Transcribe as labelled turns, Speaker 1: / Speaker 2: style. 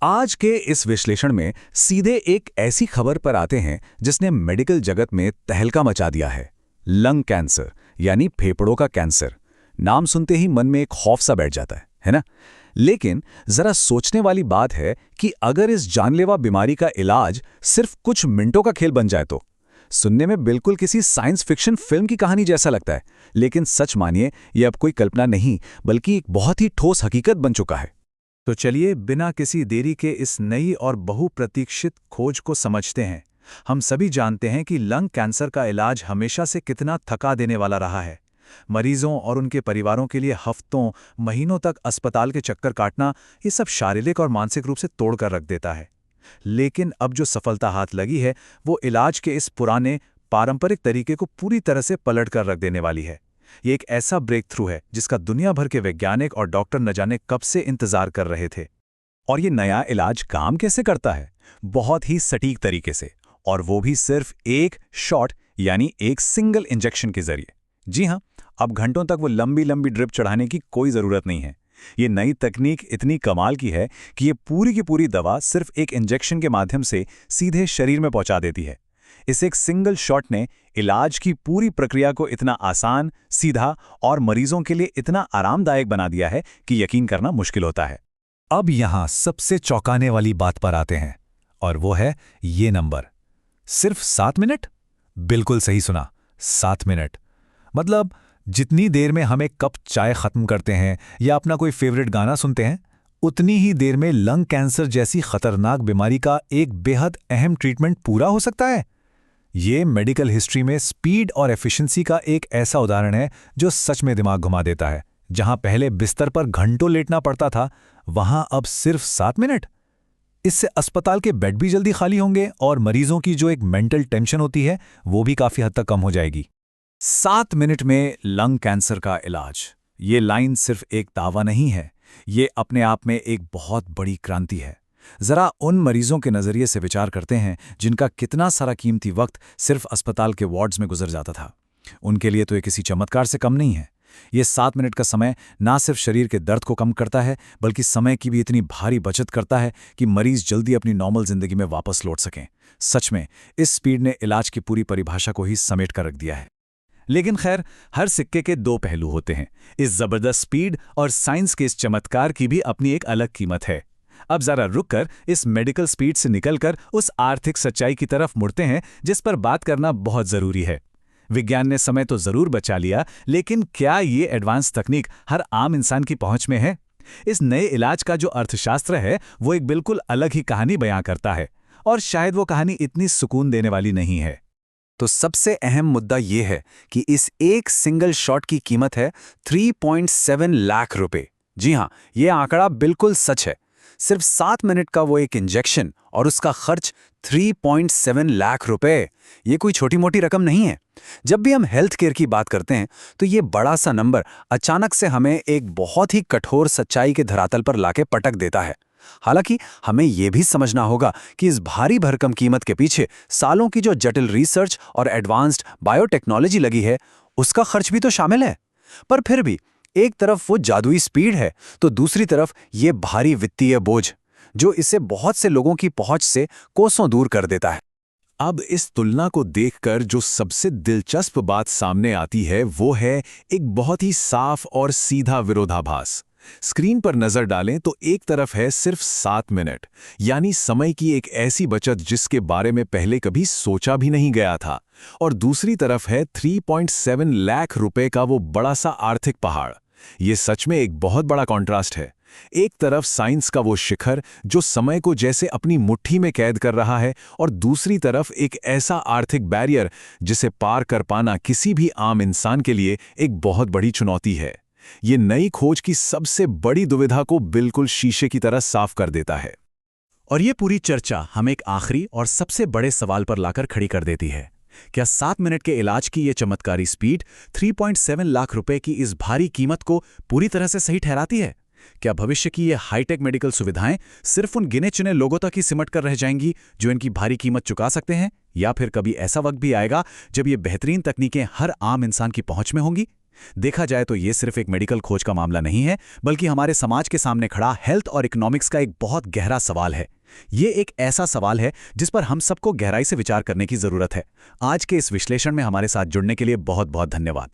Speaker 1: आज के इस विश्लेषण में सीधे एक ऐसी खबर पर आते हैं जिसने मेडिकल जगत में तहलका मचा दिया है। लंग कैंसर यानी फेफड़ों का कैंसर। नाम सुनते ही मन में एक खौफ सा बैठ जाता है ना? लेकिन जरा सोचने वाली बात है कि अगर इस जानलेवा बीमारी का इलाज सिर्फ कुछ मिनटों का खेल बन जाए तो। सुनने में बिल्कुल किसी साइंस फिक्शन फिल्म की कहानी जैसा लगता है, लेकिन सच मानिए ये अब कोई कल्पना नहीं बल्कि एक बहुत ही ठोस हकीकत बन चुका है।
Speaker 2: तो चलिए बिना किसी देरी के इस नई और बहुप्रतीक्षित खोज को समझते हैं। हम सभी जानते हैं कि लंग कैंसर का इलाज हमेशा से कितना थका देने वाला रहा है। मरीजों और उनके परिवारों के लिए हफ्तों महीनों तक अस्पताल के चक्कर काटना, ये सब शारीरिक और मानसिक रूप से तोड़कर रख देता है। लेकिन अब जो सफलता हाथ लगी है वो इलाज के इस पुराने पारंपरिक तरीके को पूरी तरह से पलट कर रख देने वाली है। ये एक ऐसा ब्रेक थ्रू है जिसका दुनिया भर के वैज्ञानिक और डॉक्टर न जाने कब से इंतजार कर रहे थे।
Speaker 1: और ये नया इलाज काम कैसे करता है? बहुत ही सटीक तरीके से, और वो भी सिर्फ एक शॉट यानी एक सिंगल इंजेक्शन के जरिए। जी हाँ, अब घंटों तक वो लंबी लंबी ड्रिप चढ़ाने की कोई ज़रूरत नहीं है। ये नई तकनीक इतनी कमाल की है कि ये पूरी की पूरी दवा सिर्फ एक इंजेक्शन के माध्यम से सीधे शरीर में पहुंचा देती है। इस एक सिंगल शॉट ने इलाज की पूरी प्रक्रिया को इतना आसान, सीधा और मरीजों के लिए इतना आरामदायक बना दिया है कि यकीन करना मुश्किल होता है।
Speaker 2: अब यहां सबसे चौंकाने वाली बात पर आते हैं, और वो है ये नंबर। सिर्फ 7 मिनट? बिल्कुल सही सुना, 7 मिनट। मतलब जितनी देर में हम एक कप चाय खत्म करते हैं या अपना कोई फेवरेट गाना सुनते हैं, उतनी ही देर में लंग कैंसर जैसी खतरनाक बीमारी का एक बेहद अहम ट्रीटमेंट पूरा हो सकता है। ये मेडिकल हिस्ट्री में स्पीड और एफिशिएंसी का एक ऐसा उदाहरण है जो सच में दिमाग घुमा देता है। जहां पहले बिस्तर पर घंटों लेटना पड़ता था, वहां अब सिर्फ 7 मिनट। इससे अस्पताल के बेड भी जल्दी खाली होंगे और मरीजों की जो एक मेंटल टेंशन होती है वो भी काफी हद तक कम हो जाएगी।
Speaker 1: 7 मिनट में लंग कैंसर का इलाज, ये लाइन सिर्फ एक दावा नहीं है, ये अपने आप में एक बहुत बड़ी क्रांति है। जरा उन मरीजों के नज़रिए से विचार करते हैं जिनका कितना सारा कीमती वक्त सिर्फ अस्पताल के वार्ड्स में गुजर जाता था। उनके लिए तो ये किसी चमत्कार से कम नहीं है। ये 7 मिनट का समय ना सिर्फ शरीर के दर्द को कम करता है बल्कि समय की भी इतनी भारी बचत करता है कि मरीज जल्दी अपनी नॉर्मल जिंदगी में वापस लौट सकें। सच में इस स्पीड ने इलाज की पूरी परिभाषा को ही समेट कर रख दिया है। लेकिन खैर, हर सिक्के के दो पहलू होते हैं। इस जबरदस्त स्पीड और साइंस के इस चमत्कार की भी अपनी एक अलग कीमत है। अब जरा रुककर इस मेडिकल स्पीड से निकलकर उस आर्थिक सच्चाई की तरफ मुड़ते हैं जिस पर बात करना बहुत जरूरी है। विज्ञान ने समय तो जरूर बचा लिया, लेकिन क्या ये एडवांस तकनीक हर आम इंसान की पहुंच में है? इस नए इलाज का जो अर्थशास्त्र है वो एक बिल्कुल अलग ही कहानी बयां करता है, और शायद वो कहानी इतनी सुकून देने वाली नहीं है।
Speaker 3: तो सबसे अहम मुद्दा ये है कि इस एक सिंगल शॉट की कीमत है 3.7 लाख रुपए। जी हाँ, ये आंकड़ा बिल्कुल सच है। सिर्फ 7 मिनट का वो एक इंजेक्शन और उसका खर्च 3.7 लाख रुपए। ये कोई छोटी मोटी रकम नहीं है। जब भी हम हेल्थ केयर की बात करते हैं तो ये बड़ा सा नंबर अचानक से हमें एक बहुत ही कठोर सच्चाई के धरातल पर लाके पटक देता है। हालांकि हमें यह भी समझना होगा कि इस भारी भरकम कीमत के पीछे सालों की जो जटिल रिसर्च और एडवांस्ड बायोटेक्नोलॉजी लगी है, उसका खर्च भी तो शामिल है। पर फिर भी एक तरफ वो जादुई स्पीड है तो दूसरी तरफ ये भारी वित्तीय बोझ जो इसे बहुत से लोगों की पहुंच से कोसों दूर कर देता है।
Speaker 1: अब इस तुलना को देखकर जो सबसे दिलचस्प बात सामने आती है वो है एक बहुत ही साफ और सीधा विरोधाभास। स्क्रीन पर नजर डालें तो एक तरफ है सिर्फ 7 मिनट, यानी समय की एक ऐसी बचत जिसके बारे में पहले कभी सोचा भी नहीं गया था, और दूसरी तरफ है 3.7 लाख रुपए का वो बड़ा सा आर्थिक पहाड़। ये सच में एक बहुत बड़ा कॉन्ट्रास्ट है। एक तरफ साइंस का वो शिखर जो समय को जैसे अपनी मुट्ठी में कैद कर रहा है, और दूसरी तरफ एक ऐसा आर्थिक बैरियर जिसे पार कर पाना किसी भी आम इंसान के लिए एक बहुत बड़ी चुनौती है। ये नई खोज की सबसे बड़ी दुविधा को बिल्कुल शीशे की तरह साफ कर देता है।
Speaker 2: और ये पूरी चर्चा हमें एक आखिरी और सबसे बड़े सवाल पर लाकर खड़ी कर देती है। क्या 7 मिनट के इलाज की ये चमत्कारी स्पीड 3.7 लाख रुपए की इस भारी कीमत को पूरी तरह से सही ठहराती है? क्या भविष्य की ये हाईटेक मेडिकल सुविधाएं सिर्फ उन गिने चुने लोगों तक ही सिमट कर रह जाएंगी जो इनकी भारी कीमत चुका सकते हैं, या फिर कभी ऐसा वक्त भी आएगा जब ये बेहतरीन तकनीकें हर आम इंसान की पहुंच में होंगी?
Speaker 1: देखा जाए तो ये सिर्फ एक मेडिकल खोज का मामला नहीं है, बल्कि हमारे समाज के सामने खड़ा हेल्थ और इकोनॉमिक्स का एक बहुत गहरा सवाल है। ये एक ऐसा सवाल है जिस पर हम सबको गहराई से विचार करने की जरूरत है। आज के इस विश्लेषण में हमारे साथ जुड़ने के लिए बहुत बहुत धन्यवाद।